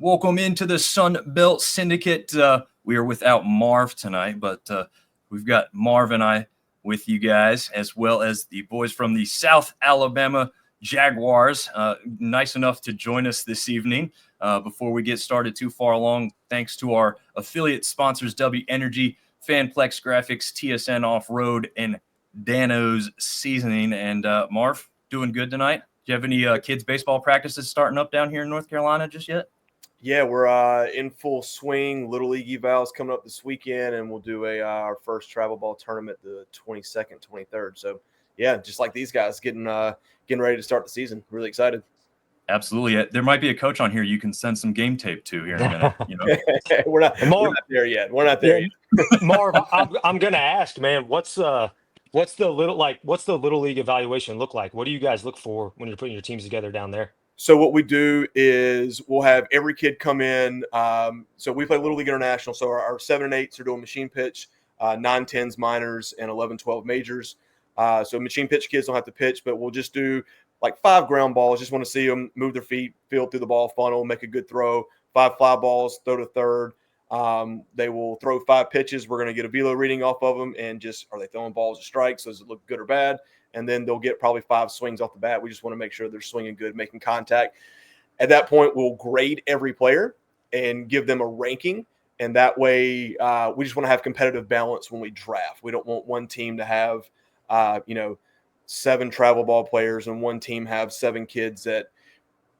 Welcome into the Sunbelt Syndicate. We are without Marv tonight, but we've got Marv and I with you guys, as well as the boys from the South Alabama Jaguars. Nice enough to join us this evening. Before we get started too far along, thanks to our affiliate sponsors, W Energy, Fanplex Graphics, TSN Off-Road, and Dano's Seasoning. And Marv, doing good tonight? Do you have any kids' baseball practices starting up down here in North Carolina just yet? Yeah, we're in full swing. Little League evals coming up this weekend, and we'll do our first travel ball tournament the 22nd, 23rd. So, yeah, just like these guys, getting ready to start the season. Really excited. Absolutely. There might be a coach on here you can send some game tape to here in a minute. You know, we're not there yet. We're not there yet. Marv, I'm gonna ask, man, what's the little league evaluation look like? What do you guys look for when you're putting your teams together down there? So what we do is we'll have every kid come in. So we play Little League International. So our 7 and 8s are doing machine pitch, 9, 10s minors, and 11, 12 majors. So machine pitch kids don't have to pitch, but we'll just do like 5 ground balls. Just want to see them move their feet, feel through the ball funnel, make a good throw. 5 fly balls, throw to third. They will throw 5 pitches. We're going to get a velo reading off of them, and just are they throwing balls or strikes? Does it look good or bad? And then they'll get probably 5 swings off the bat. We just want to make sure they're swinging good, making contact. At that point, we'll grade every player and give them a ranking. And that way, we just want to have competitive balance when we draft. We don't want one team to have, 7 travel ball players and one team have 7 kids that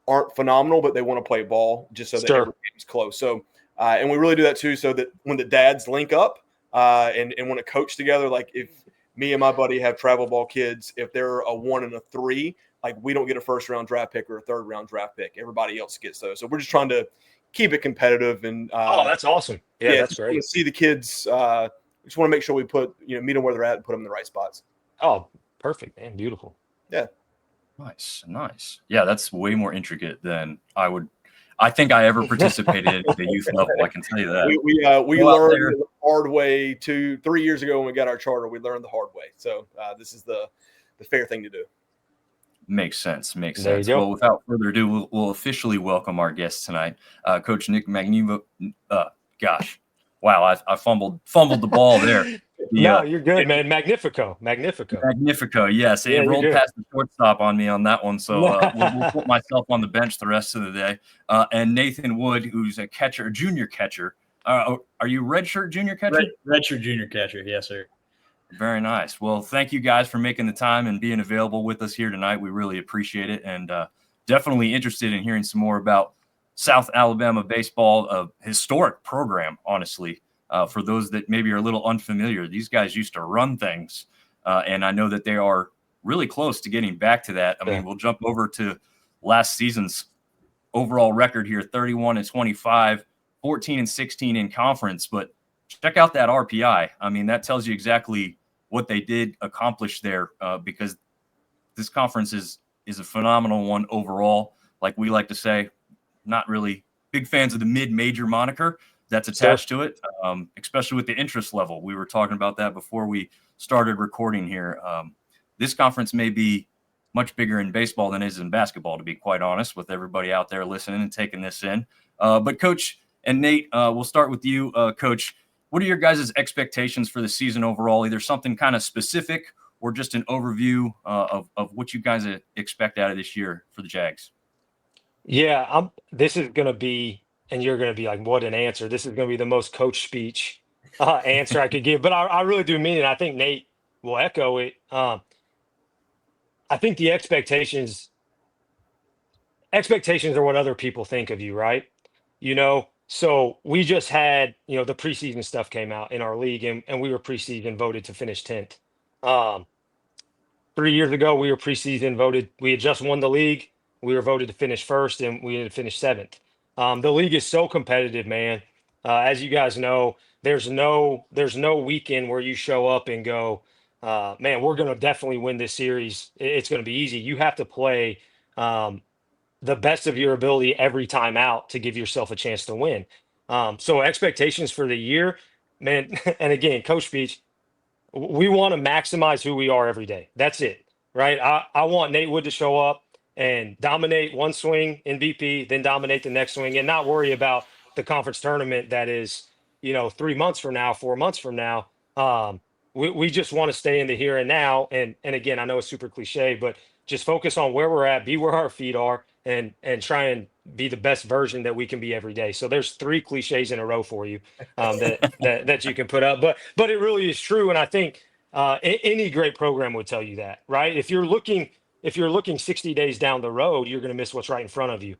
aren't phenomenal, but they want to play ball just so that every game's close. So, and we really do that too, so that when the dads link up and want to coach together, like if me and my buddy have travel ball kids, if they're a 1 and a 3, like we don't get a first round draft pick or a third round draft pick. Everybody else gets those. So we're just trying to keep it competitive. And that's awesome. Yeah, that's great. To see the kids. Just want to make sure we put meet them where they're at and put them in the right spots. Oh, perfect, man. Beautiful. Yeah. Nice. Yeah, that's way more intricate than I think I ever participated at the youth level. I can tell you that. We learned the hard way 3 years ago when we got our charter. We learned the hard way. So this is the fair thing to do. Makes sense. Well, without further ado, we'll officially welcome our guest tonight, Coach Nick Magnifico. Wow, I fumbled the ball there. No, you're good, man. Magnifico. Yes, it rolled past the shortstop on me on that one, so we'll put myself on the bench the rest of the day. And Nathan Wood, who's a junior catcher. Are you redshirt junior catcher? Redshirt junior catcher, yes, sir. Very nice. Well, thank you guys for making the time and being available with us here tonight. We really appreciate it, and definitely interested in hearing some more about South Alabama baseball, a historic program, honestly. For those that maybe are a little unfamiliar, these guys used to run things, and I know that they are really close to getting back to that. I mean, we'll jump over to last season's overall record here, 31-25, 14-16 in conference, but check out that RPI. I mean, that tells you exactly what they did accomplish there, because this conference is a phenomenal one overall. Like we like to say, not really big fans of the mid-major moniker that's attached to it, especially with the interest level. We were talking about that before we started recording here. This conference may be much bigger in baseball than it is in basketball, to be quite honest, with everybody out there listening and taking this in. But Coach and Nate, we'll start with you, Coach. What are your guys' expectations for the season overall? Either something kind of specific or just an overview of what you guys expect out of this year for the Jags? Yeah, this is going to be, and you're going to be like, what an answer. This is going to be the most coach speech answer I could give. But I really do mean it. I think Nate will echo it. I think the expectations are what other people think of you, right? So we just had, the preseason stuff came out in our league, and we were preseason voted to finish 10th. 3 years ago, we were preseason voted. We had just won the league. We were voted to finish first, and we had to finish 7th. The league is so competitive, man. As you guys know, there's no weekend where you show up and go, man, we're going to definitely win this series. It's going to be easy. You have to play the best of your ability every time out to give yourself a chance to win. So expectations for the year, man, and again, coach speech, we want to maximize who we are every day. That's it, right? I want Nate Wood to show up and dominate one swing in BP, then dominate the next swing, and not worry about the conference tournament that is, 3 months from now, 4 months from now. We just want to stay in the here and now. And again, I know it's super cliche, but just focus on where we're at, be where our feet are, and try and be the best version that we can be every day. So there's three cliches in a row for you, that you can put up, but it really is true. And I think any great program would tell you that, right? If you're looking 60 days down the road, you're going to miss what's right in front of you.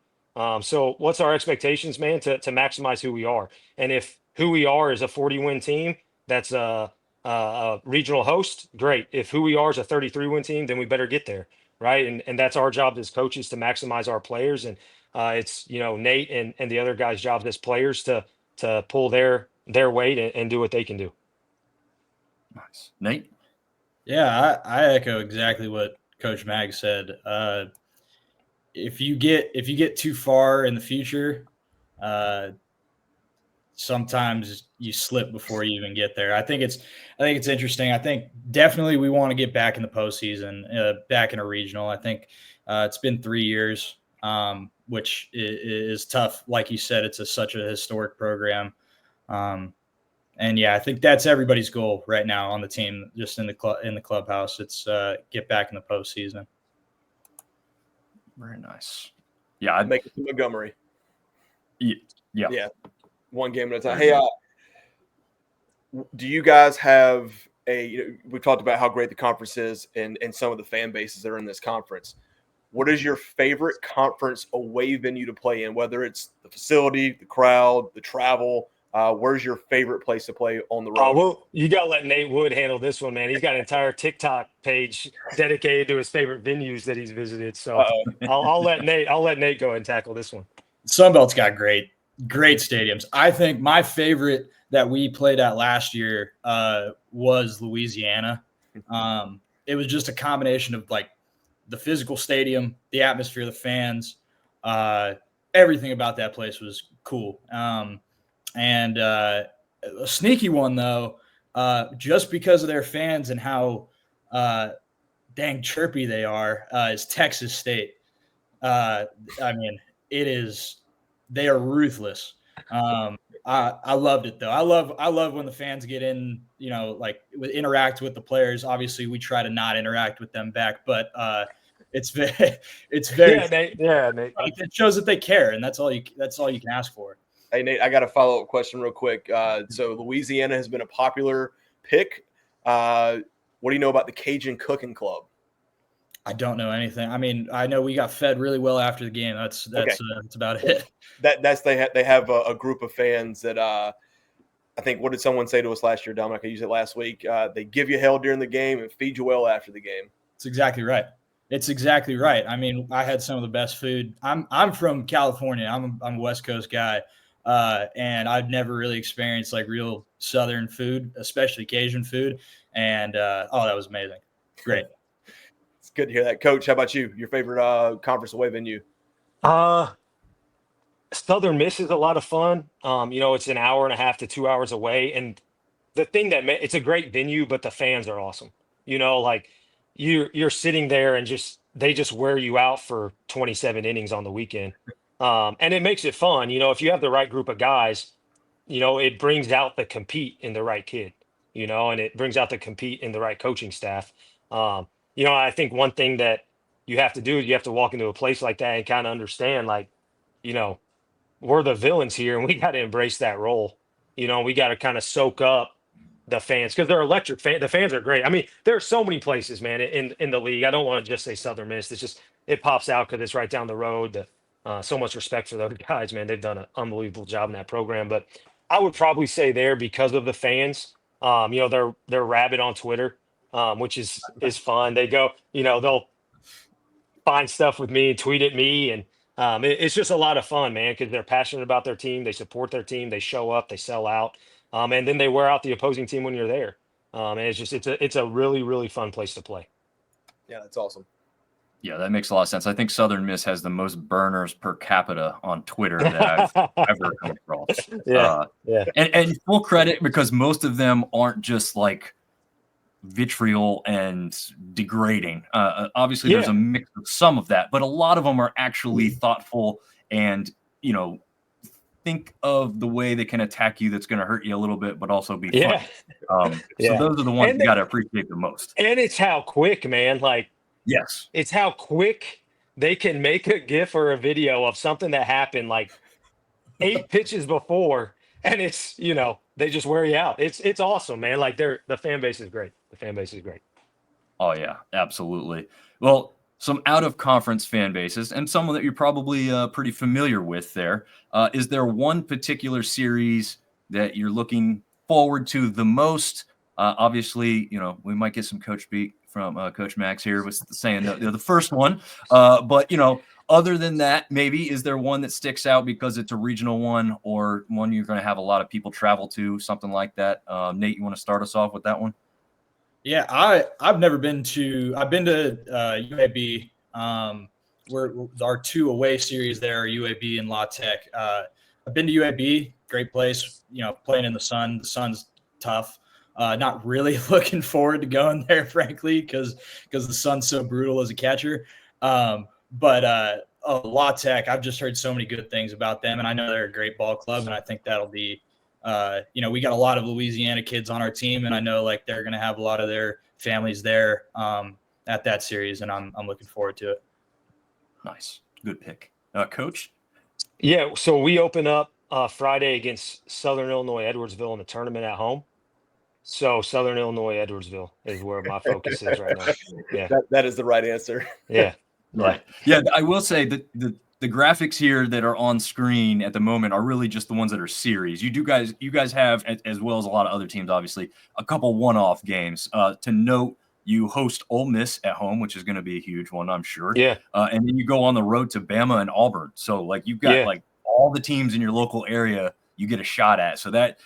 So what's our expectations, man, to maximize who we are? And if who we are is a 40-win team, that's a regional host, great. If who we are is a 33-win team, then we better get there, right? And that's our job as coaches to maximize our players. And it's Nate and the other guys' jobs as players to pull their weight and do what they can do. Nice. Nate? Yeah, I echo exactly what Coach Mag said. If you get too far in the future, sometimes you slip before you even get there. I think it's interesting. I think definitely we want to get back in the postseason, back in a regional. I think it's been 3 years, which is tough. Like you said, it's such a historic program. And yeah, I think that's everybody's goal right now on the team, just in the clubhouse. It's get back in the postseason. Very nice. Yeah, I'd make it to Montgomery. Yeah. One game at a time. Hey, do you guys have we talked about how great the conference is and some of the fan bases that are in this conference. What is your favorite conference away venue to play in, whether it's the facility, the crowd, the travel? Where's your favorite place to play on the road? Well, you got to let Nate Wood handle this one, man. He's got an entire TikTok page dedicated to his favorite venues that he's visited. So I'll let Nate go ahead and tackle this one. Sunbelt's got great stadiums. I think my favorite that we played at last year was Louisiana. It was just a combination of like the physical stadium, the atmosphere, the fans, everything about that place was cool. And a sneaky one, though, just because of their fans and how dang chirpy they are, is Texas State. I mean, they are ruthless. I loved it, though. I love when the fans get in, interact with the players. Obviously, we try to not interact with them back, but it's very Nate. It shows that they care, and that's all you can ask for. Hey, Nate, I got a follow-up question real quick. So Louisiana has been a popular pick. What do you know about the Cajun Cooking Club? I don't know anything. I mean, I know we got fed really well after the game. That's about it. They have a group of fans that I think, what did someone say to us last year, Dominic? I used it last week. They give you hell during the game and feed you well after the game. It's exactly right. I mean, I had some of the best food. I'm from California. I'm a West Coast guy. And I've never really experienced like real Southern food, especially Cajun food. And, that was amazing. Great. It's good to hear that. Coach, how about you? Your favorite conference away venue? Southern Miss is a lot of fun. It's an hour and a half to 2 hours away. And the thing it's a great venue, but the fans are awesome. Like you're sitting there and they just wear you out for 27 innings on the weekend. And it makes it fun. If you have the right group of guys, it brings out the compete in the right kid, and it brings out the compete in the right coaching staff. I think one thing that you have to do is you have to walk into a place like that and kind of understand, like, we're the villains here and we got to embrace that role. We got to kind of soak up the fans because they're electric. The fans are great. I mean, there are so many places, man, in the league. I don't want to just say Southern Miss. It pops out because it's right down the road. So much respect for those guys, man. They've done an unbelievable job in that program. But I would probably say there because of the fans. They're rabid on Twitter, which is fun. They go, they'll find stuff with me, tweet at me, and it's just a lot of fun, man, because they're passionate about their team. They support their team. They show up. They sell out, and then they wear out the opposing team when you're there. And it's a really, really fun place to play. Yeah, that's awesome. Yeah, that makes a lot of sense. I think Southern Miss has the most burners per capita on Twitter that I've ever come across. Yeah. And full credit, because most of them aren't just like, vitriol and degrading. Obviously, there's Yeah. a mix of some of that, but a lot of them are actually thoughtful and, think of the way they can attack you that's going to hurt you a little bit, but also be Yeah. funny. So Yeah. those are the ones And you got to appreciate the most. And it's how quick, man. Like, Yes. it's how quick they can make a GIF or a video of something that happened like 8 pitches before, and it's, they just wear you out. It's awesome, man. Like, the fan base is great. The fan base is great. Oh yeah, absolutely. Well, some out of conference fan bases and some that you're probably pretty familiar with there. Is there one particular series that you're looking forward to the most? Obviously, we might get some coach beat from Coach Max here with saying the first one. But, other than that, maybe is there one that sticks out because it's a regional one or one you're going to have a lot of people travel to, something like that? Nate, you want to start us off with that one? Yeah, I've been to UAB. Where our 2 away series there are UAB and La Tech. I've been to UAB, great place. Playing in the sun. The sun's tough. Not really looking forward to going there, frankly, because the sun's so brutal as a catcher. But La Tech, I've just heard so many good things about them, and I know they're a great ball club, and I think that'll be. We got a lot of Louisiana kids on our team, and I know like they're going to have a lot of their families there at that series, and I'm looking forward to it. Nice, good pick, Coach. Yeah, so we open up Friday against Southern Illinois Edwardsville in the tournament at home. So Southern Illinois Edwardsville is where my focus is right now. Yeah, that is the right answer. Yeah, right. Yeah, I will say that the graphics here that are on screen at the moment are really just the ones that are series. You guys have, as well as a lot of other teams, obviously, a couple one-off games. To note, you host Ole Miss at home, which is going to be a huge one, I'm sure. Yeah. And then you go on the road to Bama and Auburn. So, like, you've got like all the teams in your local area you get a shot at. So that,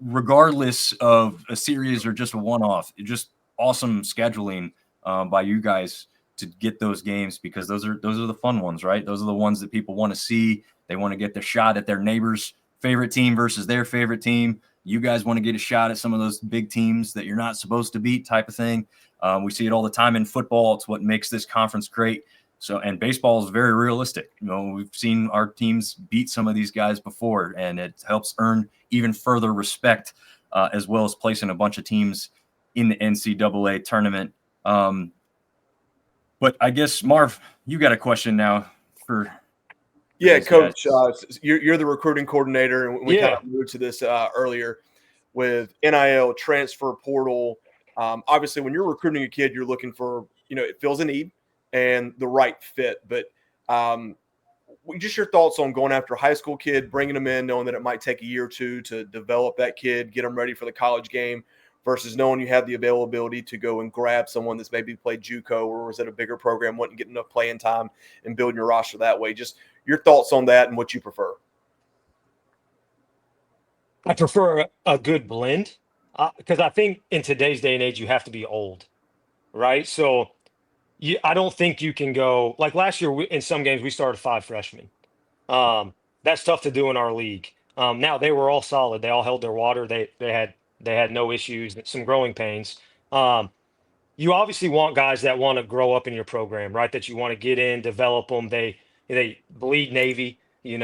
regardless of a series or just a one-off, just awesome scheduling by you guys to get those games, because those are the fun ones, right? Those are the ones that people want to see. They want to get the shot at their neighbor's favorite team versus their favorite team. You guys want to get a shot at some of those big teams that you're not supposed to beat, type of thing. We see it all the time in football. It's what makes this conference great. So, and baseball is very realistic. We've seen our teams beat some of these guys before, and it helps earn even further respect, as well as placing a bunch of teams in the NCAA tournament. But I guess, Marv, you got a question now for yeah, Coach. You're the recruiting coordinator, and we kind of moved to this earlier with NIL, transfer portal. Obviously, when you're recruiting a kid, you're looking for, it fills a need and the right fit. But just your thoughts on going after a high school kid, bringing them in, knowing that it might take a year or two to develop that kid, get them ready for the college game, versus knowing you have the availability to go and grab someone that's maybe played JUCO or was at a bigger program, wouldn't get enough playing time, and building your roster that way. Just your thoughts on that and what you prefer. I prefer a good blend because I think in today's day and age, you have to be old, right? So I don't think you can go like last year in some games we started 5 freshmen. That's tough to do in our league. Now they were all solid. They all held their water. They had no issues, some growing pains. You obviously want guys that want to grow up in your program, right? That you want to get in, develop them. They bleed Navy, you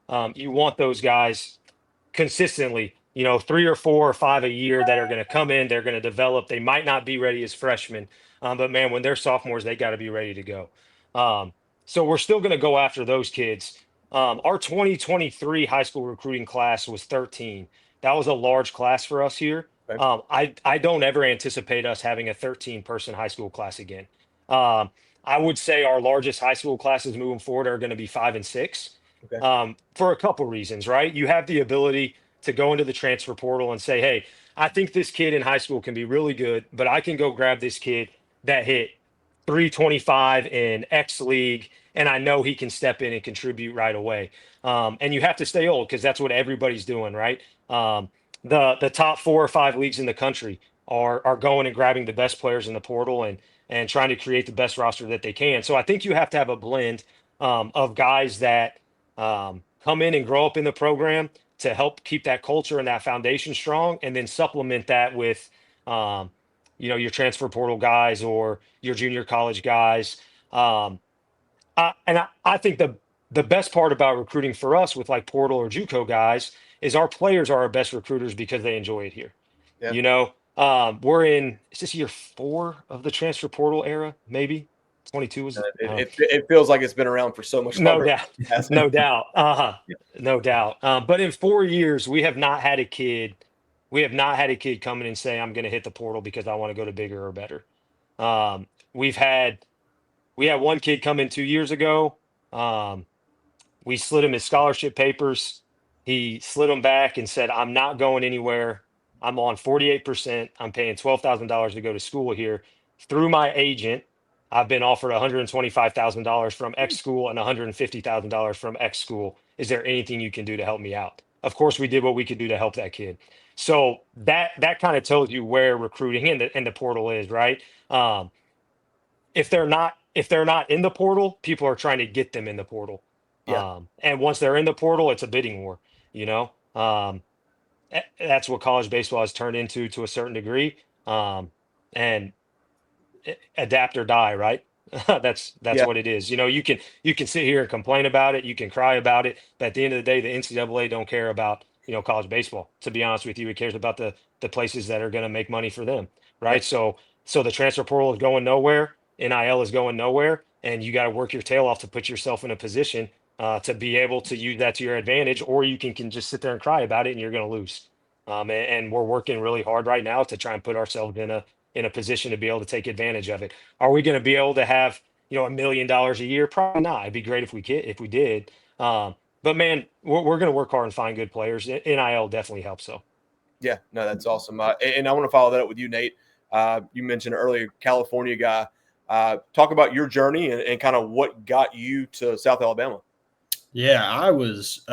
want those guys consistently, 3 or 4 or 5 a year that are going to come in, they're going to develop. They might not be ready as freshmen, but man, when they're sophomores, they got to be ready to go. So we're still going to go after those kids. Our 2023 high school recruiting class was 13. That was a large class for us here. Okay. I don't ever anticipate us having a 13-person high school class again. I would say our largest high school classes moving forward are going to be 5 and 6. Okay. For a couple reasons, right? You have the ability to go into the transfer portal and say, hey, I think this kid in high school can be really good, but I can go grab this kid that hit 325 in X league, and I know he can step in and contribute right away. And you have to stay old because that's what everybody's doing, right? The top 4 or 5 leagues in the country are going and grabbing the best players in the portal and trying to create the best roster that they can. So I think you have to have a blend of guys that come in and grow up in the program to help keep that culture and that foundation strong, and then supplement that with your transfer portal guys or your junior college guys. I think the best part about recruiting for us with like portal or JUCO guys is our players are our best recruiters because they enjoy it here. Yeah. We're in, is this year 4 of the transfer portal era? Maybe 22 was It feels like it's been around for so much no longer. doubt, no doubt, no doubt. But in 4 years, we have not had a kid. We have not had a kid come in and say, "I'm going to hit the portal because I want to go to bigger or better." Um, we've had we had one kid come in 2 years ago. Um, we slid him his scholarship papers. He slid them back and said, "I'm not going anywhere. I'm on 48%. I'm paying $12,000 to go to school here through my agent. I've been offered $125,000 from X school and $150,000 from X school. Is there anything you can do to help me out?" Of course, we did what we could do to help that kid. So that kind of tells you where recruiting in the portal is, right? Um, if they're not in the portal, people are trying to get them in the portal. Yeah. And once they're in the portal, it's a bidding war, you know. That's what college baseball has turned into to a certain degree. And adapt or die, right? That's Yeah. what it is. You can sit here and complain about it, you can cry about it, but at the end of the day, the NCAA don't care about college baseball. To be honest with you, it cares about the places that are going to make money for them, Yeah. right? So the transfer portal is going nowhere, NIL is going nowhere, and you got to work your tail off to put yourself in a position to be able to use that to your advantage, or you can just sit there and cry about it, and you're going to lose. And we're working really hard right now to try and put ourselves in a position to be able to take advantage of it. Are we going to be able to have $1 million a year? Probably not. It'd be great if we did. But man, we're going to work hard and find good players. NIL definitely helps. So Yeah, no, that's awesome. And I want to follow that up with you, Nate. You mentioned earlier, California guy. Talk about your journey and kind of what got you to South Alabama. Yeah, I was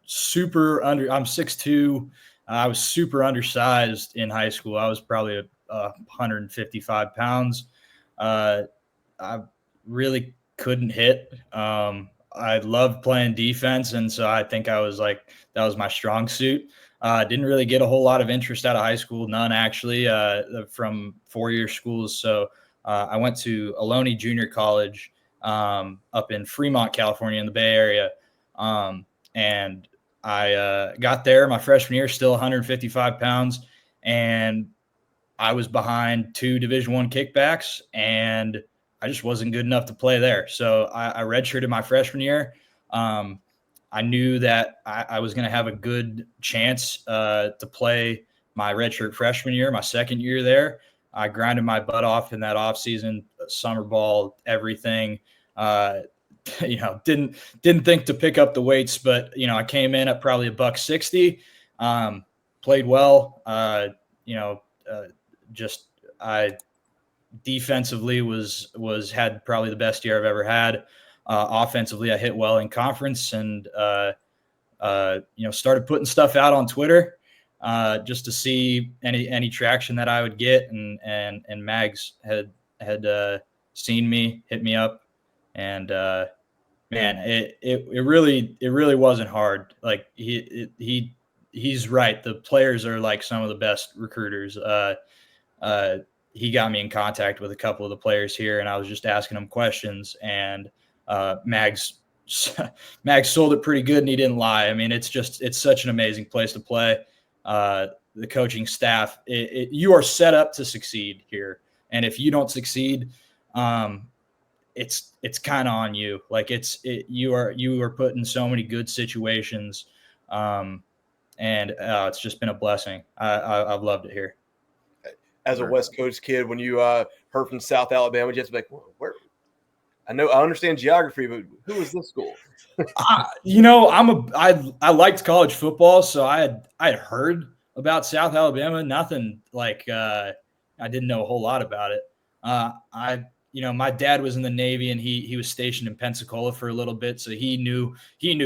super under. I'm 6'2". I was super undersized in high school. I was probably 155 pounds. I really couldn't hit. I loved playing defense, and so I think I was like that was my strong suit. Didn't really get a whole lot of interest out of high school, none actually, from 4-year schools. So I went to Ohlone Junior College up in Fremont, California, in the Bay Area. And I got there my freshman year, still 155 pounds, and I was behind 2 Division I kickbacks, and I just wasn't good enough to play there. So I redshirted my freshman year. I knew that I was going to have a good chance to play my redshirt freshman year, my second year there. I grinded my butt off in that offseason, summer ball, everything. Didn't think to pick up the weights, but I came in at probably $160. Played well. I defensively had probably the best year I've ever had. Offensively, I hit well in conference, and started putting stuff out on Twitter just to see any traction that I would get. And Mags had seen me, hit me up, and man, it really wasn't hard. Like he's right. The players are like some of the best recruiters. He got me in contact with a couple of the players here, and I was just asking him questions, and Mags sold it pretty good, and he didn't lie. I mean, it's such an amazing place to play. The coaching staff, you are set up to succeed here, and if you don't succeed, it's kind of on you. Like you are put in so many good situations, and it's just been a blessing. I've loved it here. As a West Coast kid, when you heard from South Alabama, you have to be like, where? I understand geography, but who is this school? I liked college football, so I had heard about South Alabama. Nothing like I didn't know a whole lot about it. My dad was in the Navy, and he was stationed in Pensacola for a little bit, so he knew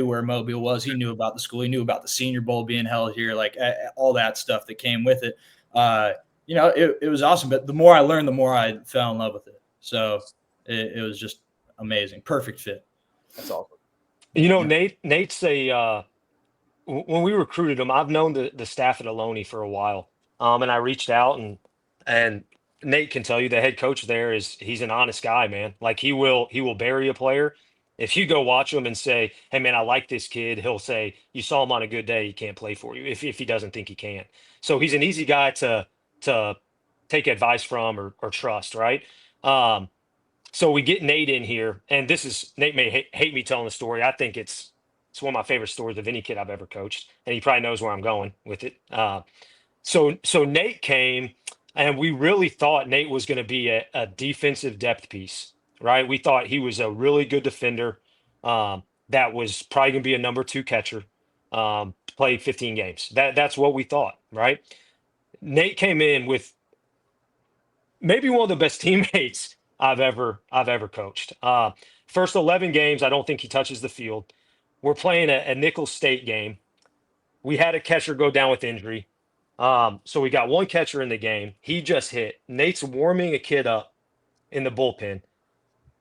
where Mobile was. He knew about the school. He knew about the Senior Bowl being held here, like all that stuff that came with it. It was awesome. But the more I learned, the more I fell in love with it. So it was just amazing, perfect fit. That's awesome. Nate's when we recruited him, I've known the staff at Ohlone for a while, and I reached out and Nate can tell you the head coach there he's an honest guy, man. Like he will bury a player. If you go watch him and say, "Hey man, I like this kid," he'll say, "You saw him on a good day, he can't play for you." If he doesn't think he can, so he's an easy guy to take advice from or trust, right? Um, so we get Nate in here, and this is Nate may hate me telling the story. I think it's one of my favorite stories of any kid I've ever coached, and he probably knows where I'm going with it. So Nate came, and we really thought Nate was going to be a defensive depth piece, right? We thought he was a really good defender, that was probably going to be a number 2 catcher, played 15 games. That's what we thought, right? Nate came in with maybe one of the best teammates I've ever coached. First 11 games, I don't think he touches the field. We're playing a Nicholls State game. We had a catcher go down with injury. So we got one catcher in the game. He just hit. Nate's warming a kid up in the bullpen.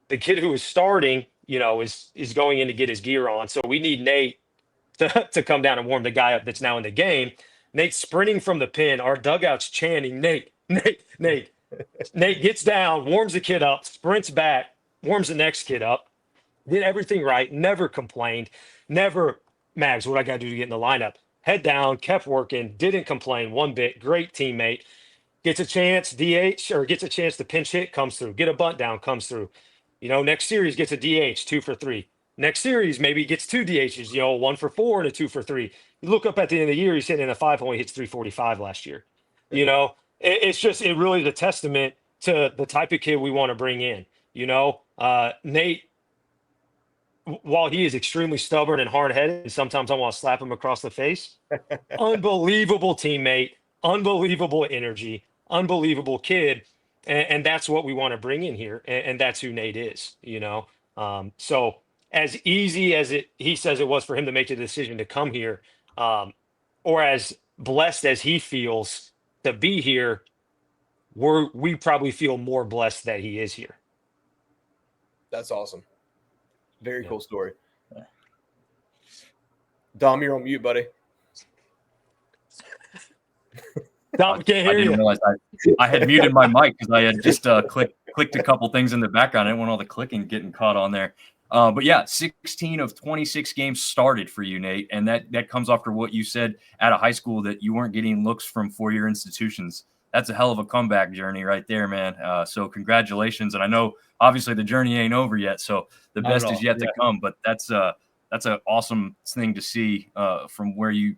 The kid who is starting, is going in to get his gear on. So we need Nate to come down and warm the guy up that's now in the game. Nate's sprinting from the pen. Our dugout's chanting, "Nate, Nate, Nate." Nate gets down, warms the kid up, sprints back, warms the next kid up. Did everything right. Never complained. Never, "Mags, what I got to do to get in the lineup?" Head down, kept working, didn't complain one bit. Great teammate. Gets a chance, DH, or gets a chance to pinch hit, comes through. Get a bunt down, comes through. Next series gets a DH, 2 for 3. Next series, maybe gets 2 DHs, 1 for 4 and a 2 for 3. You look up at the end of the year, he's hitting in a 5-hole, he hits 345 last year. It really is a testament to the type of kid we want to bring in. Nate, while he is extremely stubborn and hard-headed, and sometimes I want to slap him across the face, unbelievable teammate, unbelievable energy, unbelievable kid, and that's what we want to bring in here, and that's who Nate is. So as easy as he says it was for him to make the decision to come here, or as blessed as he feels to be here, we probably feel more blessed that he is here. That's awesome. Very Yeah. cool story. Dom, you're on mute, buddy. Dom, can't I hear didn't you. realize I had muted my mic because I had just clicked a couple things in the background. I didn't want all the clicking getting caught on there. But yeah, 16 of 26 games started for you, Nate, and that comes after what you said out of high school, that you weren't getting looks from four-year institutions. That's a hell of a comeback journey right there, man. So congratulations. And I know obviously the journey ain't over yet, so the best is yet to come. But that's an awesome thing to see from where you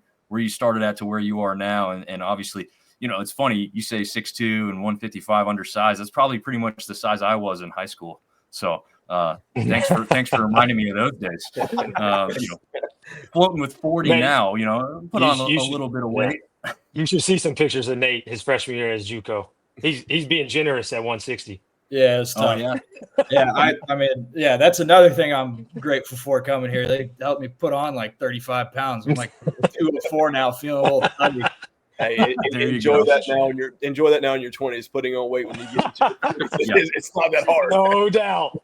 started at to where you are now. And obviously, it's funny you say 6'2" and 155 undersized. That's probably pretty much the size I was in high school. So thanks for reminding me of those days. Floating with 40 Man, now, put on a little bit of weight. You should see some pictures of Nate his freshman year as JUCO. He's being generous at 160. Yeah, it's tough. Oh, yeah. Yeah, I mean, that's another thing I'm grateful for coming here. They helped me put on like 35 pounds. I'm like 204 now, feeling a little tuggy. Hey, enjoy that now in your 20s. Putting on weight when you get into it, it's not that hard. No doubt.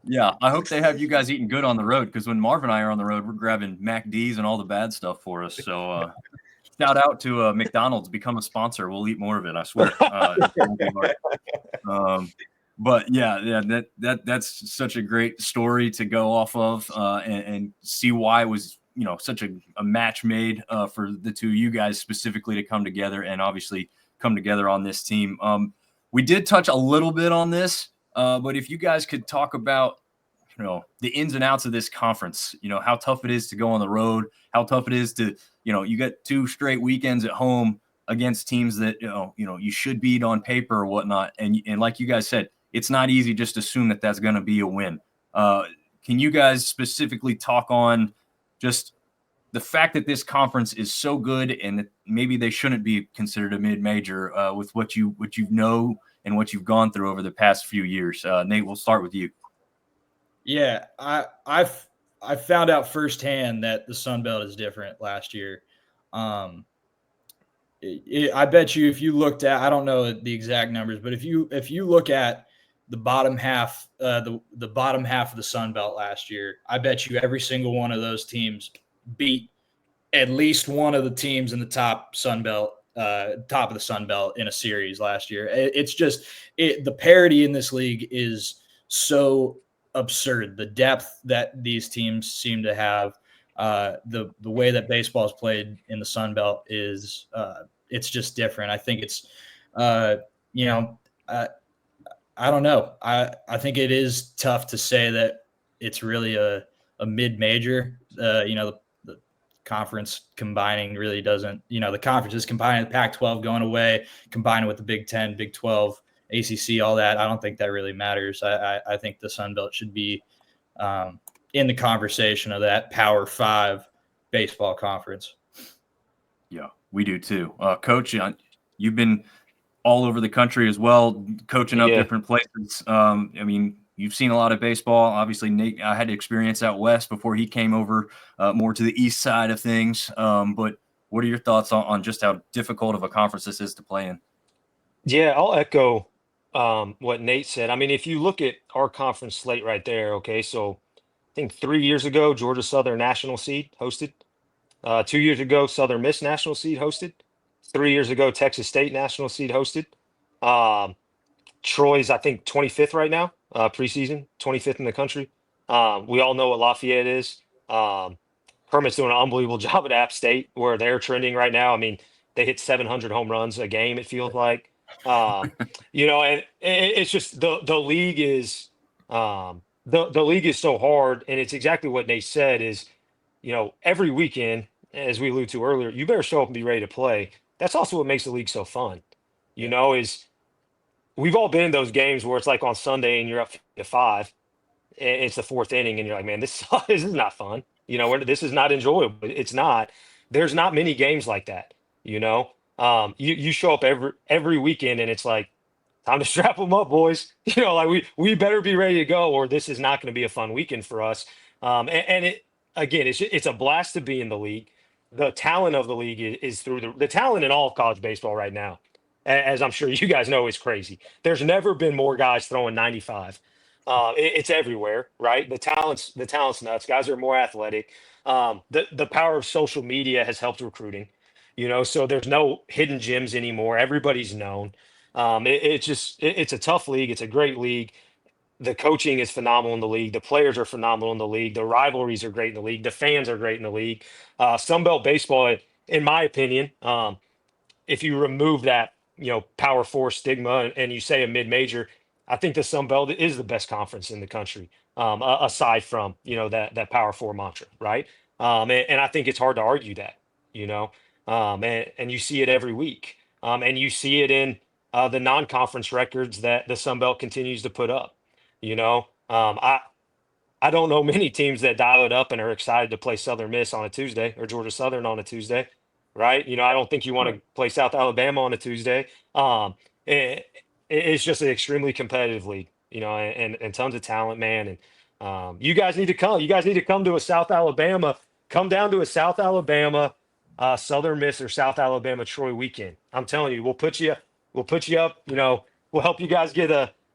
Yeah, I hope they have you guys eating good on the road, because when Marv and I are on the road, we're grabbing MacD's and all the bad stuff for us. So shout out to McDonald's, become a sponsor. We'll eat more of it, I swear. But yeah, that's such a great story to go off of and see why it was such a match made for the two of you guys specifically to come together and obviously come together on this team. We did touch a little bit on this. But if you guys could talk about, the ins and outs of this conference, how tough it is to go on the road, how tough it is to, you get 2 straight weekends at home against teams that, you should beat on paper or whatnot. And like you guys said, it's not easy just to assume that that's going to be a win. Can you guys specifically talk on just the fact that this conference is so good and that maybe they shouldn't be considered a mid-major with what you know and what you've gone through over the past few years? Nate, we'll start with you. Yeah, I found out firsthand that the sunbelt is different last year. I bet you if you looked at, I don't know the exact numbers, but if you look at the bottom half, the bottom half of the sunbelt last year, I bet you every single one of those teams beat at least one of the teams in the top sunbelt top of the Sun Belt in a series last year. It's just the parity in this league is so absurd. The depth that these teams seem to have, the way that baseball is played in the Sun Belt is it's just different. I think it's you know I don't know. I think it is tough to say that it's really a mid-major. The conference combining really doesn't, the conferences combining the Pac-12 going away, combining with the Big 10, Big 12, ACC, all that. I don't think that really matters. I think the Sun Belt should be in the conversation of that Power 5 baseball conference. Yeah, we do too. Coach, you've been all over the country as well, coaching up different places. I mean, you've seen a lot of baseball. Obviously, Nate had experience out west before he came over more to the east side of things. But what are your thoughts on just how difficult of a conference this is to play in? Yeah, I'll echo what Nate said. I mean, if you look at our conference slate right there, okay, so I think 3 years ago, Georgia Southern National Seed hosted. 2 years ago, Southern Miss National Seed hosted. 3 years ago, Texas State National Seed hosted. Troy's, I think, 25th right now, preseason, 25th in the country. We all know what Lafayette is. Kermit's doing an unbelievable job at App State, where they're trending right now. I mean, they hit 700 home runs a game, it feels like. And it's just the league is the league is so hard, and it's exactly what Nate said is, every weekend, as we alluded to earlier, you better show up and be ready to play. That's also what makes the league so fun, is we've all been in those games where it's like on Sunday and you're up to 5, and it's the 4th inning, and you're like, man, this this is not fun. This is not enjoyable. It's not. There's not many games like that. You show up every weekend, and it's like, time to strap them up, boys. Like we better be ready to go, or this is not going to be a fun weekend for us. And it again, it's a blast to be in the league. The talent of the league is through the talent in all of college baseball right now, as I'm sure you guys know, is crazy. There's never been more guys throwing 95. It's everywhere, right? The talent's nuts. Guys are more athletic. The power of social media has helped recruiting. So there's no hidden gems anymore. Everybody's known. It's a tough league. It's a great league. The coaching is phenomenal in the league. The players are phenomenal in the league. The rivalries are great in the league. The fans are great in the league. Sunbelt baseball, in my opinion, if you remove that, Power 4 stigma and you say a mid-major, I think the Sun Belt is the best conference in the country, aside from, that Power 4 mantra, right? And I think it's hard to argue that, and you see it every week. And you see it in the non-conference records that the Sun Belt continues to put up. I don't know many teams that dial it up and are excited to play Southern Miss on a Tuesday or Georgia Southern on a Tuesday, right? I don't think you want to play South Alabama on a Tuesday. It's just an extremely competitive league, and tons of talent, man. And you guys need to come. You guys need to come to a South Alabama. Come down to a South Alabama, Southern Miss or South Alabama Troy weekend. I'm telling you, we'll put you up. We'll help you guys get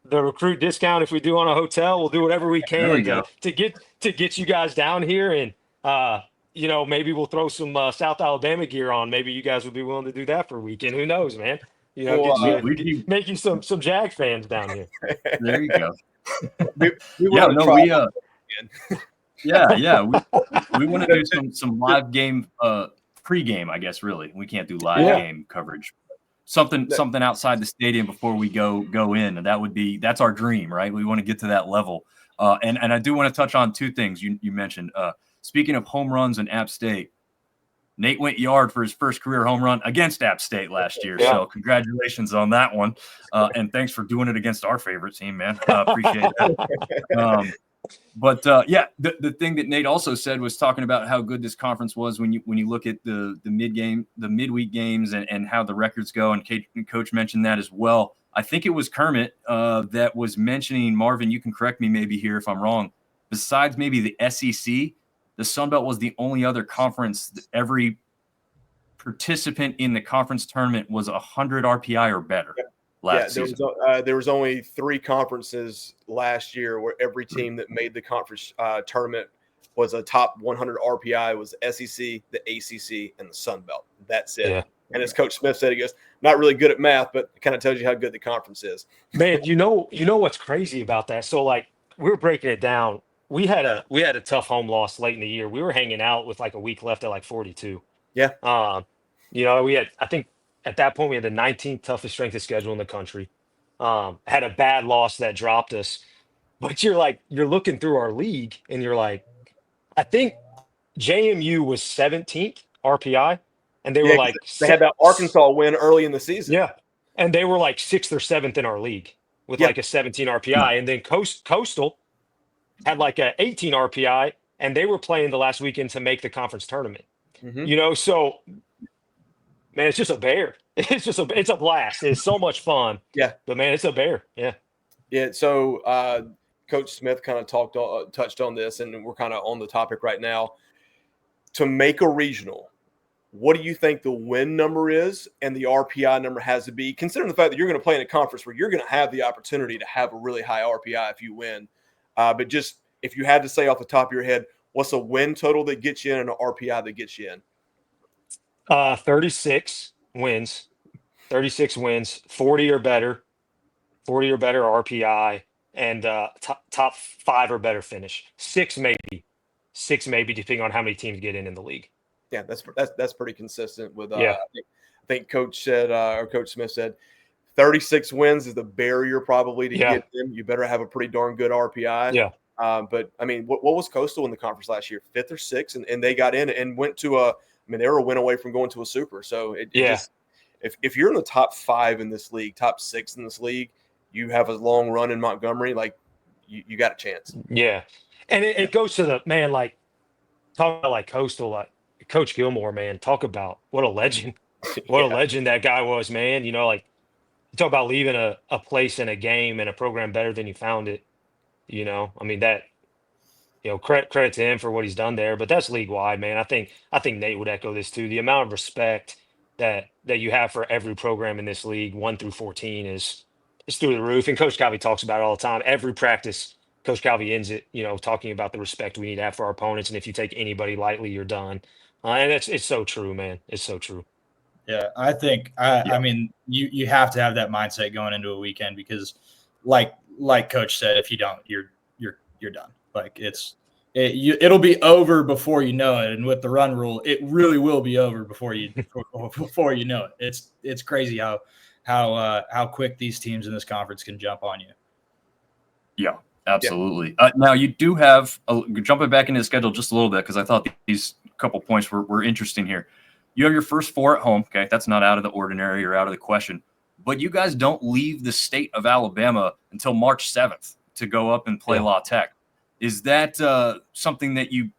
the recruit discount if we do on a hotel. We'll do whatever we can to get you guys down here, and maybe we'll throw some South Alabama gear on. Maybe you guys would be willing to do that for a weekend. Who knows, man? Make you some Jag fans down here. There you go. We want to do some live game pregame, I guess. Really, we can't do live game coverage. Something outside the stadium before we go in, and that's our dream, right? We want to get to that level. And I do want to touch on two things you mentioned. Speaking of home runs and App State, Nate went yard for his first career home run against App State last year. Yeah. So congratulations on that one. And thanks for doing it against our favorite team, man. Appreciate that. But the thing that Nate also said was talking about how good this conference was when you look at the midweek games and how the records go. And Coach mentioned that as well. I think it was Kermit that was mentioning, Marvin, you can correct me maybe here if I'm wrong. Besides maybe the SEC, the Sun Belt was the only other conference that every participant in the conference tournament was 100 RPI or better. There was only 3 conferences last year where every team that made the conference tournament was a top 100 RPI. It was SEC, the ACC, and the Sun Belt. That's it. And as Coach Smith said, he goes, not really good at math, but it kind of tells you how good the conference is. Man, you know what's crazy about that? So like we were breaking it down. We had a tough home loss late in the year. We were hanging out with like a week left at like 42. Yeah. We had, I think at that point we had the 19th toughest strength of schedule in the country. Had a bad loss that dropped us. But you're looking through our league and you're like, I think JMU was 17th RPI, and they were Yeah, 'cause like they had that Arkansas win early in the season. yeah, and they were like sixth or seventh in our league with Yeah. like a 17 RPI, and then Coastal had like a 18 RPI, and they were playing the last weekend to make the conference tournament. Mhm. So man, it's just a bear. It's a blast. It's so much fun. Yeah. But man, it's a bear. Yeah. Yeah. So Coach Smith kind of touched on this, and we're kind of on the topic right now. To make a regional, what do you think the win number is and the RPI number has to be, considering the fact that you're going to play in a conference where you're going to have the opportunity to have a really high RPI if you win? But just if you had to say off the top of your head, what's a win total that gets you in and an RPI that gets you in? 36 wins, 36 wins, 40 or better, 40 or better RPI, and top five or better finish. Six maybe, depending on how many teams get in the league. Yeah, that's pretty consistent with. Yeah. I think Coach Smith said 36 wins is the barrier probably to get in. You better have a pretty darn good RPI. Yeah. But I mean, what was Coastal in the conference last year? 5th or 6th, and they got in and went to a. I mean, they were a win away from going to a super. So if you're in the top 5 in this league, top 6 in this league, you have a long run in Montgomery. Like you got a chance. Yeah, and it goes to the man. Like talk about like Coastal, like Coach Gilmore, man. Talk about what a legend. What a legend that guy was, man. Like you talk about leaving a place in a game and a program better than you found it. I mean that. Credit to him for what he's done there, but that's league wide, man. I think Nate would echo this too. The amount of respect that you have for every program in this league, 1 through 14, is through the roof. And Coach Calvi talks about it all the time. Every practice, Coach Calvi ends it, talking about the respect we need to have for our opponents. And if you take anybody lightly, you're done. And it's so true, man. It's so true. Yeah, I think I mean you have to have that mindset going into a weekend because, like Coach said, if you don't, you're done. Like it'll be over before you know it, and with the run rule, it really will be over before you know it. It's crazy how quick these teams in this conference can jump on you. Yeah, absolutely. Now you do have jumping back into the schedule just a little bit because I thought these couple points were interesting here. You have your first 4 at home. Okay, that's not out of the ordinary or out of the question, but you guys don't leave the state of Alabama until March 7th to go up and play La Tech. Is that something that you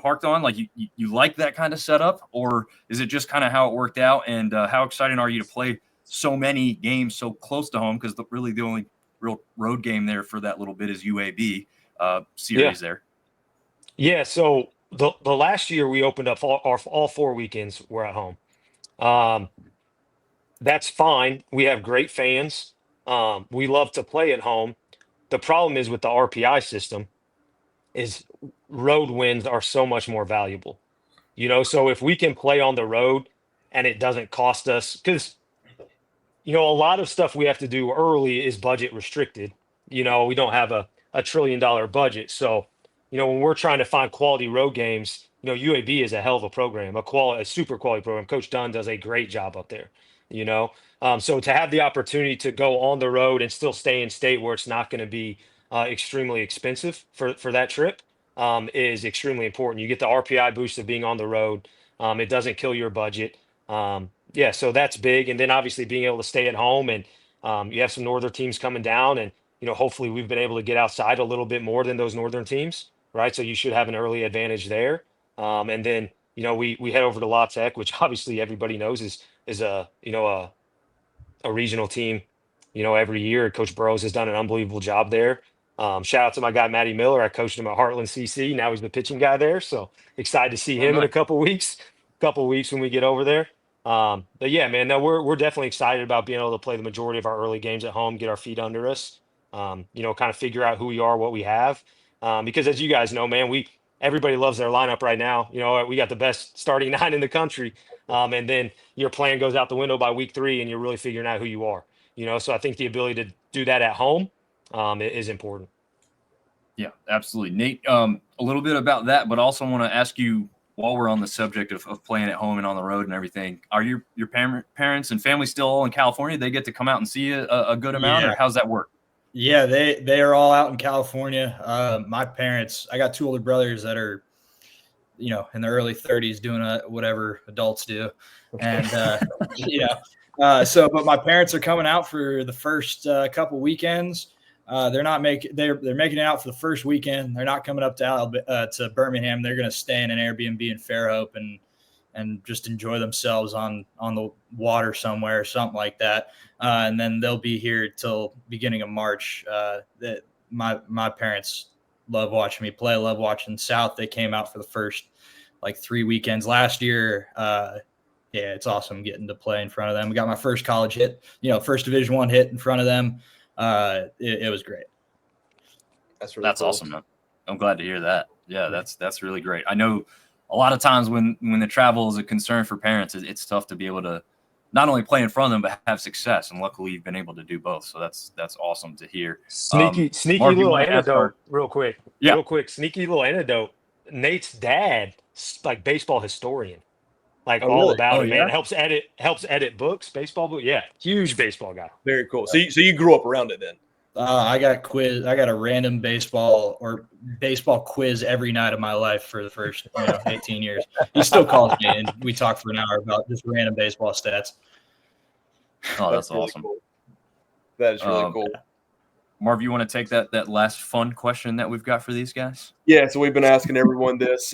harked on? Like you like that kind of setup, or is it just kind of how it worked out? And how excited are you to play so many games so close to home? Because really the only real road game there for that little bit is UAB series there. Yeah. So the last year we opened up all 4 weekends were at home. That's fine. We have great fans. We love to play at home. The problem is with the RPI system. Is road wins are so much more valuable, so if we can play on the road and it doesn't cost us, because, a lot of stuff we have to do early is budget restricted. We don't have a $1 trillion budget. So, when we're trying to find quality road games, UAB is a hell of a program, a super quality program. Coach Dunn does a great job up there, so to have the opportunity to go on the road and still stay in state where it's not going to be extremely expensive for that trip is extremely important. You get the RPI boost of being on the road. It doesn't kill your budget. So that's big. And then obviously being able to stay at home and you have some northern teams coming down and, hopefully we've been able to get outside a little bit more than those northern teams, right? So you should have an early advantage there. And then, we head over to La Tech, which obviously everybody knows is a regional team, every year. Coach Burrows has done an unbelievable job there. Shout out to my guy, Matty Miller. I coached him at Heartland CC. Now he's the pitching guy there. So excited to see him in a couple weeks when we get over there. But yeah, man, no, we're definitely excited about being able to play the majority of our early games at home, get our feet under us, kind of figure out who we are, what we have. Because as you guys know, man, everybody loves their lineup right now. We got the best starting nine in the country. And then your plan goes out the window by week 3 and you're really figuring out who you are. So I think the ability to do that at home is important. Yeah, absolutely. Nate, a little bit about that, but also want to ask you, while we're on the subject of playing at home and on the road and everything, are your parents and family still all in California? They get to come out and see you a good amount, or how's that work? Yeah, they are all out in California. My parents, I got 2 older brothers that are, in their early 30s doing whatever adults do. And, but my parents are coming out for the first couple weekends. They're making it out for the first weekend. They're not coming up to Birmingham. They're going to stay in an Airbnb in Fairhope and just enjoy themselves on the water somewhere, something like that. And then they'll be here till beginning of March. That my parents love watching me play. Love watching South. They came out for the first 3 weekends last year. Yeah, it's awesome getting to play in front of them. We got my first college hit, first Division I hit in front of them. It was great. That's cool. Awesome, man. I'm glad to hear that. Yeah, that's really great. I know a lot of times when the travel is a concern for parents, it's tough to be able to not only play in front of them but have success. And luckily, you've been able to do both. So that's awesome to hear. Sneaky Marv, little anecdote, real quick. Yeah. Real quick, sneaky little anecdote. Nate's dad, baseball historian, all about it, man. Helps edit books, baseball book. Yeah, huge baseball guy. Very cool. So you grew up around it then? I got a random baseball quiz every night of my life for the first 18 years. He still calls me and we talk for an hour about just random baseball stats. Oh, that's awesome. Cool. That is really cool. Marv, you want to take that last fun question that we've got for these guys? Yeah, so we've been asking everyone this.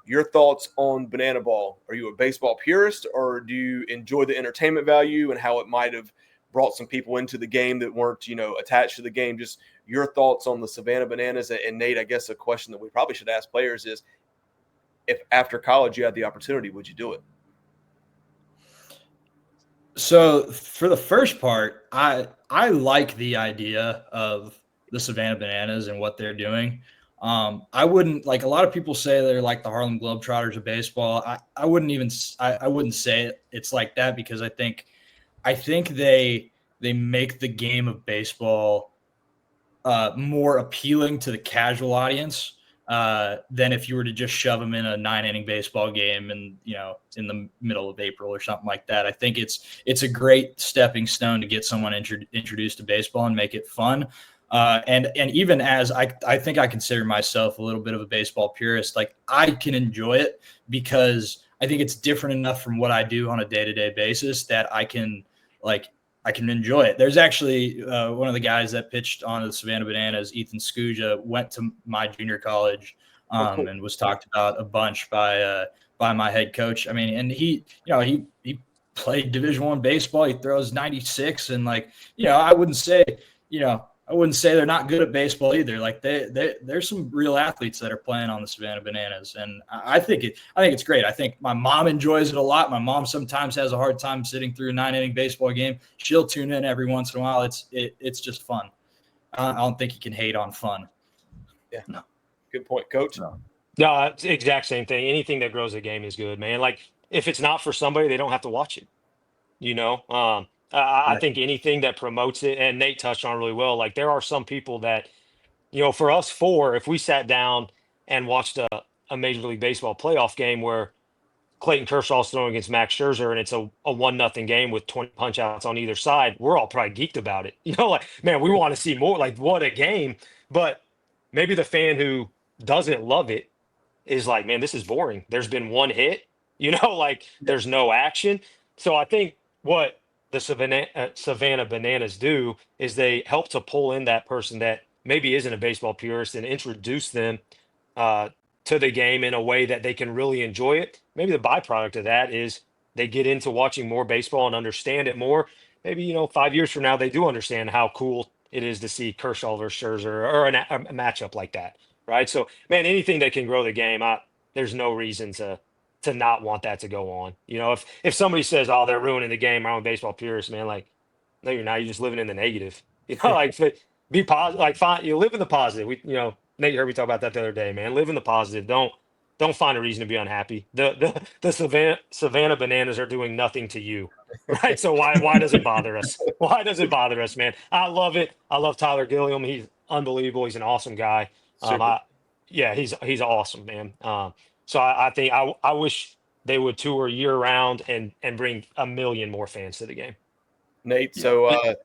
Your thoughts on banana ball. Are you a baseball purist, or do you enjoy the entertainment value and how it might have brought some people into the game that weren't, attached to the game? Just your thoughts on the Savannah Bananas. And Nate, I guess a question that we probably should ask players is, if after college you had the opportunity, would you do it? So for the first part, I like the idea of the Savannah Bananas and what they're doing. I wouldn't, a lot of people say they're like the Harlem Globetrotters of baseball. I wouldn't say it's like that, because I think they make the game of baseball more appealing to the casual audience than if you were to just shove them in a 9-inning baseball game and in the middle of April or something like that. I think it's a great stepping stone to get someone introduced to baseball and make it fun. And even as I think I consider myself a little bit of a baseball purist, I can enjoy it because I think it's different enough from what I do on a day-to-day basis that I can enjoy it. There's actually one of the guys that pitched on the Savannah Bananas, Ethan Scuja, went to my junior college and was talked about a bunch by my head coach. I mean, and he played Division I baseball. He throws 96, and I wouldn't say they're not good at baseball either. There's some real athletes that are playing on the Savannah Bananas, and I think it's great. I think my mom enjoys it a lot. My mom sometimes has a hard time sitting through a 9-inning baseball game. She'll tune in every once in a while. It's just fun. I don't think you can hate on fun. Yeah, no, good point, Coach. No, it's the exact same thing. Anything that grows the game is good, man. If it's not for somebody, they don't have to watch it. I think anything that promotes it, and Nate touched on really well, there are some people that, for us four, if we sat down and watched a Major League Baseball playoff game where Clayton Kershaw's throwing against Max Scherzer and it's a 1-0 game with 20 punch outs on either side, we're all probably geeked about it. Man, we want to see more, what a game. But maybe the fan who doesn't love it is man, this is boring. There's been one hit, there's no action. So I think what the Savannah Bananas do is they help to pull in that person that maybe isn't a baseball purist and introduce them to the game in a way that they can really enjoy it. Maybe the byproduct of that is they get into watching more baseball and understand it more. Maybe, 5 years from now, they do understand how cool it is to see Kershaw versus Scherzer or a matchup like that, right? So, man, anything that can grow the game, there's no reason to not want that to go on. If somebody says, "Oh, they're ruining the game," I'm a baseball purist, man. No, you're not. You're just living in the negative. Be positive. Fine. You live in the positive. Nate heard me talk about that the other day, man. Live in the positive. Don't find a reason to be unhappy. The Savannah Bananas are doing nothing to you, right? So why does it bother us? Why does it bother us, man? I love it. I love Tyler Gilliam. He's unbelievable. He's an awesome guy. Super. Yeah, he's awesome, man. So I think I wish they would tour year round and bring a million more fans to the game. Nate, so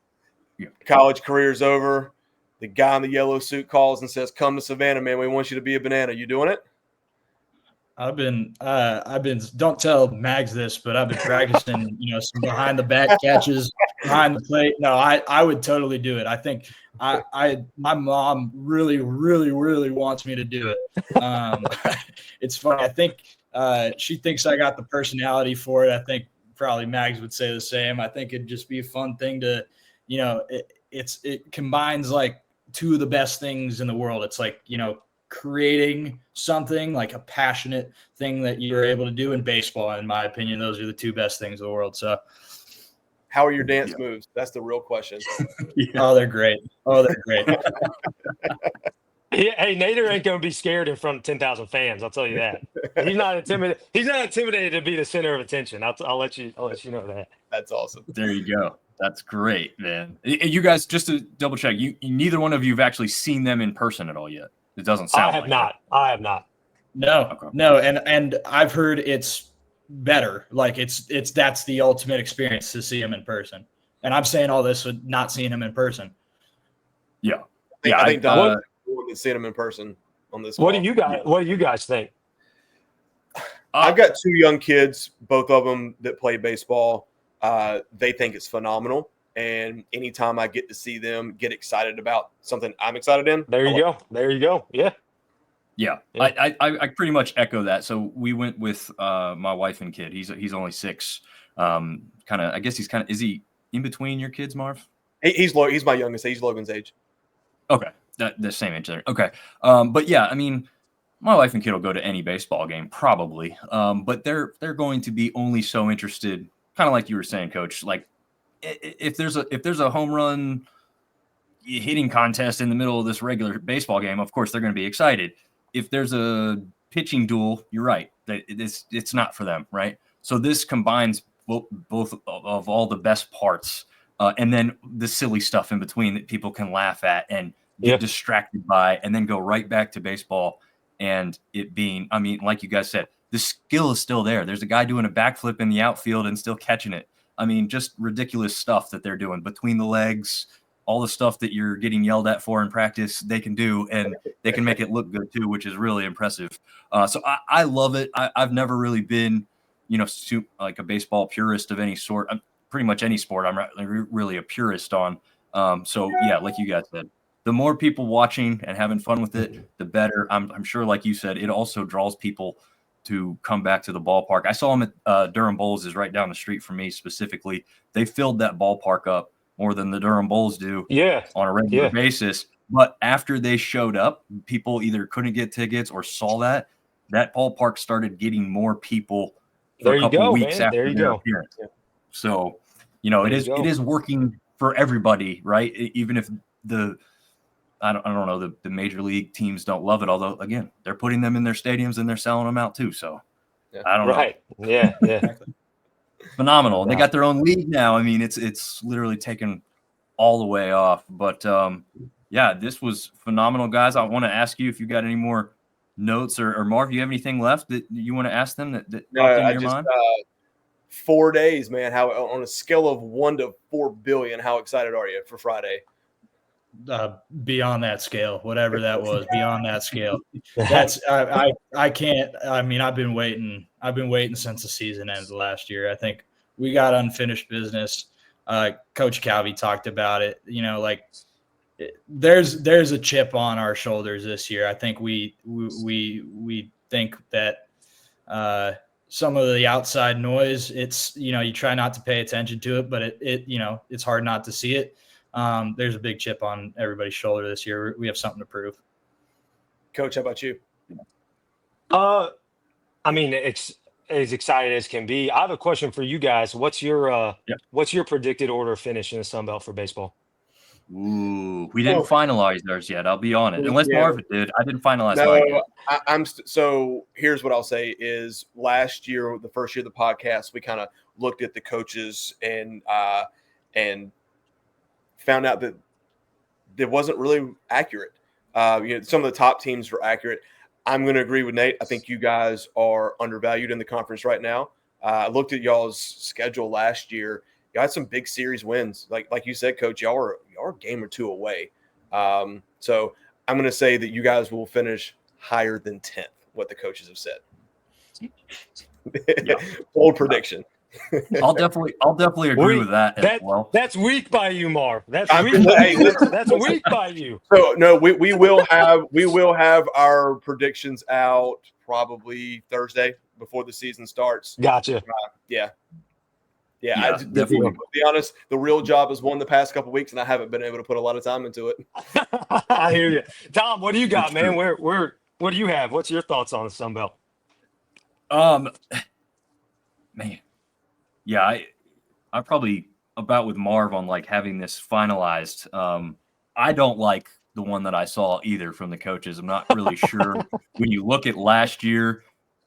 college career's over. The guy in the yellow suit calls and says, "Come to Savannah, man. We want you to be a banana." You doing it? I've been don't tell Mags this, but I've been practicing, some behind the back catches behind the plate. No, I would totally do it. I think my mom really, really, really wants me to do it. It's funny. I think she thinks I got the personality for it. I think probably Mags would say the same. I think it'd just be a fun thing to, it combines like two of the best things in the world. It's like, creating something like a passionate thing that you're able to do in baseball. In my opinion, those are the two best things in the world. So how are your dance moves? That's the real question. Oh, they're great. Hey, Nader ain't gonna be scared in front of 10,000 fans. I'll tell you that. He's not intimidated. He's not intimidated to be the center of attention. I'll let you know that. That's awesome. There you go. That's great, man. You guys, just to double check, you neither one of you have actually seen them in person at all yet. It doesn't sound. I have not. No, and I've heard it's better. Like it's that's the ultimate experience to see him in person. And I'm saying all this with not seeing him in person. Yeah, I think Don has seen him in person on this. What do you guys think? I've got two young kids, both of them that play baseball. They think it's phenomenal. And anytime I get to see them get excited about something I'm excited in. There you go. Yeah. Yeah. I pretty much echo that. So we went with my wife and kid. He's only 6. I guess is he in between your kids, Marv? He's my youngest. He's Logan's age. Okay. The same age there. Okay. But yeah, I mean, my wife and kid will go to any baseball game probably. But they're going to be only so interested, kind of like you were saying, Coach, like, if there's a home run hitting contest in the middle of this regular baseball game, of course they're going to be excited. If there's a pitching duel, you're right. It's not for them, right? So this combines both of all the best parts, and then the silly stuff in between that people can laugh at and get distracted by, and then go right back to baseball. And it being, I mean, like you guys said, the skill is still there. There's a guy doing a backflip in the outfield and still catching it. I mean, just ridiculous stuff that they're doing between the legs, all the stuff that you're getting yelled at for in practice, they can do, and they can make it look good too, which is really impressive. So I love it. I've never really been, like a baseball purist of any sort. Pretty much any sport I'm really a purist on. So yeah, like you guys said, the more people watching and having fun with it, the better. I'm sure, like you said, it also draws people to come back to the ballpark. I saw them at Durham Bulls, is right down the street from me specifically. They filled that ballpark up more than the Durham Bulls do on a regular basis. But after they showed up, people either couldn't get tickets or saw that ballpark started getting more people for a couple weeks after their appearance. Yeah. So, it is working for everybody, right? Even if I don't know, the major league teams don't love it, although again, they're putting them in their stadiums and they're selling them out too. So I don't know. Right. Yeah. Phenomenal. They got their own league now. I mean, it's literally taken all the way off. But yeah, this was phenomenal, guys. I want to ask you if you got any more notes or Marv, you have anything left that you want to ask them that popped in your mind? 4 days, man. How on a scale of 1 to 4 billion, how excited are you for Friday? Beyond that scale, whatever that was, beyond that scale. That's I can't. I mean, I've been waiting since the season ended last year. I think we got unfinished business. Coach Calvi talked about it. There's a chip on our shoulders this year. I think we think that some of the outside noise, it's you try not to pay attention to it, but it's hard not to see it. There's a big chip on everybody's shoulder this year. We have something to prove. Coach, how about you? I mean, it's as excited as can be. I have a question for you guys. What's your predicted order finish in the Sun Belt for baseball? Ooh, we didn't finalize theirs yet. I'll be honest. Unless Yeah. Marv did. I didn't finalize No, mine yet. So here's what I'll say is last year, the first year of the podcast, we kind of looked at the coaches and found out that it wasn't really accurate. Some of the top teams were accurate. I'm going to agree with Nate. I think you guys are undervalued in the conference right now. I looked at y'all's schedule last year. You had some big series wins. Like you said, Coach, y'all are a game or two away. So I'm going to say that you guys will finish higher than 10th, what the coaches have said. Yeah. Bold prediction. I'll definitely agree with that as well. That's weak by you, Marv. That's weak by you. So no, we will have our predictions out probably Thursday before the season starts. Gotcha. Yeah. Definitely. To be honest, the real job has won the past couple weeks, and I haven't been able to put a lot of time into it. I hear you, Tom. What do you got, That's man? true. What do you have? What's your thoughts on the sunbelt? Man, yeah, I'm probably about with Marv on like having this finalized. I don't like the one that I saw either from the coaches. I'm not really sure when you look at last year.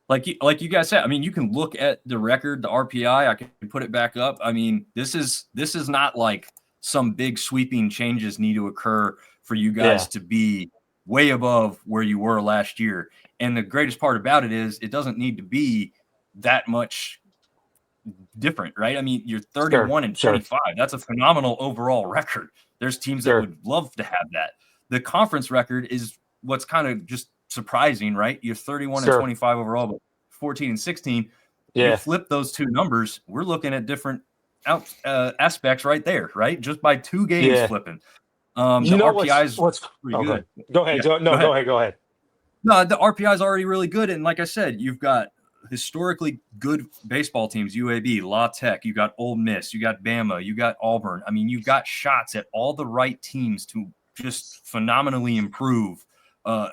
Like you guys said, I mean, you can look at the record, the RPI. I can put it back up. I mean, this is not like some big sweeping changes need to occur for you guys to be way above where you were last year. And the greatest part about it is it doesn't need to be that much different, right? I mean, you're 31 and 25. That's a phenomenal overall record. There's teams that would love to have that. The conference record is what's kind of just surprising, right? You're 31 and 25 overall, but 14 and 16. You flip those two numbers, we're looking at different aspects right there, right? Just by 2 games flipping. The RPI is pretty good. Go ahead. Go ahead. No, the RPI is already really good. And like I said, you've got historically good baseball teams, UAB, La Tech, you got Ole Miss, you got Bama, you got Auburn. I mean, you've got shots at all the right teams to just phenomenally improve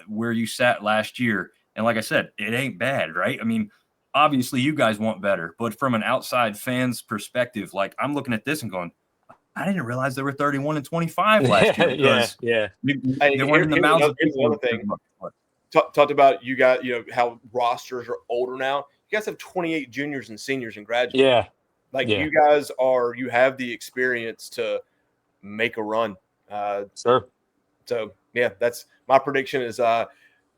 where you sat last year. And like I said, it ain't bad, right? I mean, obviously you guys want better, but from an outside fan's perspective, like I'm looking at this and going, I didn't realize they were 31 and 25 last year. Because they weren't in the mouths of another thing. Talked about you got how rosters are older now. You guys have 28 juniors and seniors and graduates. You guys you have the experience to make a run. So that's my prediction is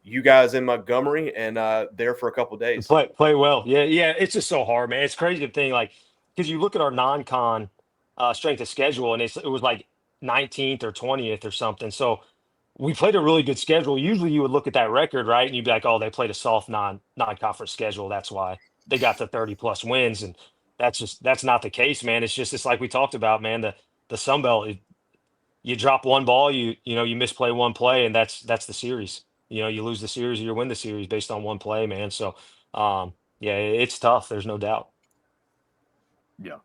you guys in Montgomery and there for a couple of days. Play well. Yeah. It's just so hard, man. It's crazy to think because you look at our non-con strength of schedule and it was like 19th or 20th or something. So we played a really good schedule. Usually you would look at that record, right? And you'd be like, oh, they played a soft non-conference schedule. That's why they got the 30 plus wins. And that's not the case, man. It's like we talked about, man, the Sun Belt, you drop one ball, you misplay one play, and that's the series. You lose the series or you win the series based on one play, man. So it's tough. There's no doubt. Yeah,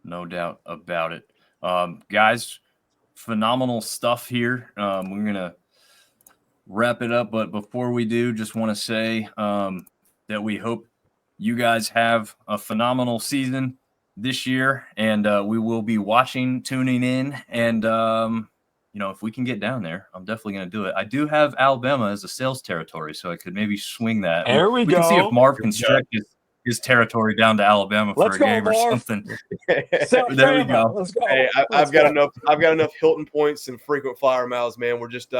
no doubt about it. Guys, phenomenal stuff here. We're going to wrap it up, but before we do, just want to say that we hope you guys have a phenomenal season this year, and we will be watching, tuning in, and if we can get down there, I'm definitely going to do it. I do have Alabama as a sales territory, so I could maybe swing that. There we go. We can see if Marv can stretch his territory down to Alabama for a game or something. There we go. Let's go. Hey, I've got enough Hilton points and frequent flyer miles, man. We're just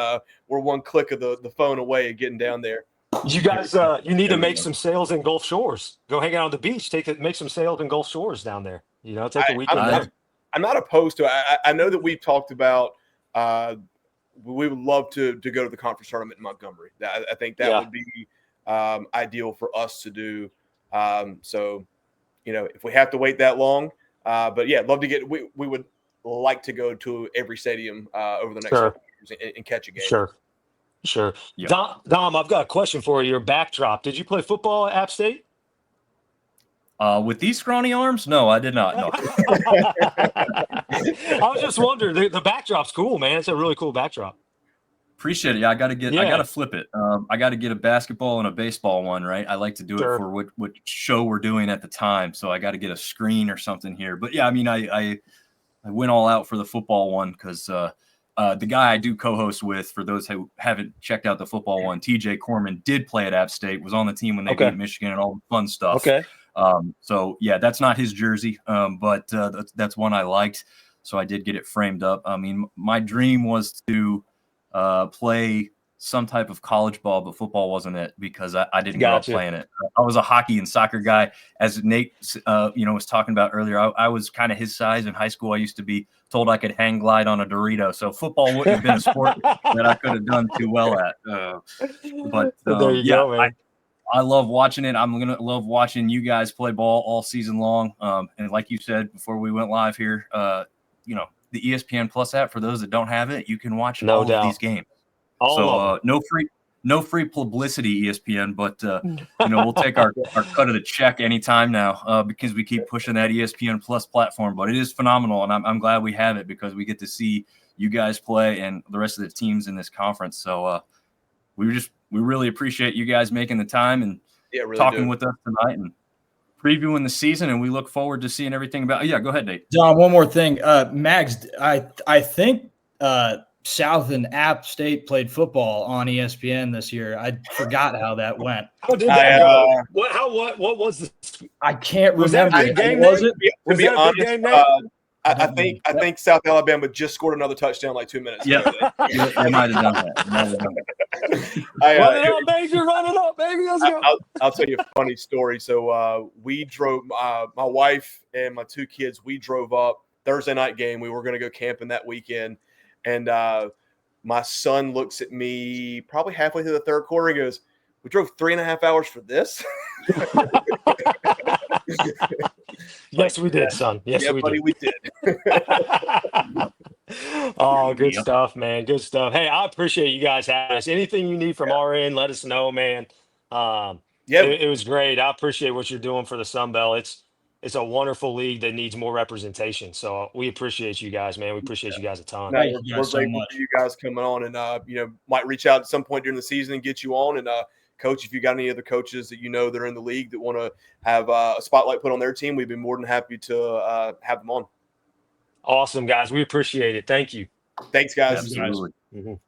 we're one click of the phone away and getting down there. You guys, you need to make some sales in Gulf Shores. Go hang out on the beach. Make some sales in Gulf Shores down there. Take a weekend. I'm not opposed to it. I know that we've talked about. We would love to go to the conference tournament in Montgomery. I think that would be ideal for us to do. So, if we have to wait that long, but yeah, love to get. We would like to go to every stadium over the next couple years and catch a game. Sure. Yeah. Dom, I've got a question for you. Your backdrop. Did you play football at App State? With these scrawny arms? No, I did not. No. I was just wondering. The backdrop's cool, man. It's a really cool backdrop. Appreciate it. Yeah, I got to flip it. I got to get a basketball and a baseball one, right? I like to do it for what show we're doing at the time. So I got to get a screen or something here. But yeah, I mean, I went all out for the football one because the guy I do co-host with, for those who haven't checked out the football one, TJ Corman, did play at App State, was on the team when they beat Michigan and all the fun stuff. Okay. So yeah, that's not his jersey, but that's one I liked. So I did get it framed up. I mean, my dream was to play some type of college ball, but football wasn't it, because I didn't grow up playing it. I was a hockey and soccer guy. As Nate, was talking about earlier, I was kind of his size in high school. I used to be told I could hang glide on a Dorito. So football wouldn't have been a sport that I could have done too well at. But there you go, man. I love watching it. I'm going to love watching you guys play ball all season long. And like you said before we went live here, the ESPN Plus app, for those that don't have it, you can watch all of these games. No free publicity, ESPN, but we'll take our cut of the check anytime now, because we keep pushing that ESPN Plus platform. But it is phenomenal, and I'm glad we have it, because we get to see you guys play and the rest of the teams in this conference. So we really appreciate you guys making the time and talking with us tonight and previewing the season, and we look forward to seeing everything about. Yeah, go ahead, Nate. John, one more thing. Mags, I think South and App State played football on ESPN this year. I forgot how that went. How did that go? What was this? I can't Was remember. that a big game, was Nate? it? To be honest, game, Nate? I think South Alabama just scored another touchdown like 2 minutes ago. They might have done that. Run it up, baby. Run it up, baby. Let's go. I'll tell you a funny story. So we drove, my wife and my two kids, we drove up Thursday night game. We were going to go camping that weekend. And my son looks at me probably halfway through the third quarter. He goes, "We drove 3.5 hours for this?" Yes, we did, son. Yes, yeah, buddy, we did. Oh, good stuff, man. Good stuff. Hey, I appreciate you guys having us. Anything you need from our end, let us know, man. It was great. I appreciate what you're doing for the sunbelt. It's a wonderful league that needs more representation. So we appreciate you guys, man. We appreciate you guys a ton. No, we're grateful for you guys coming on, and might reach out at some point during the season and get you on. And Coach, if you got any other coaches that that are in the league that want to have a spotlight put on their team, we'd be more than happy to have them on. Awesome, guys. We appreciate it. Thank you. Thanks, guys. Absolutely. Mhm.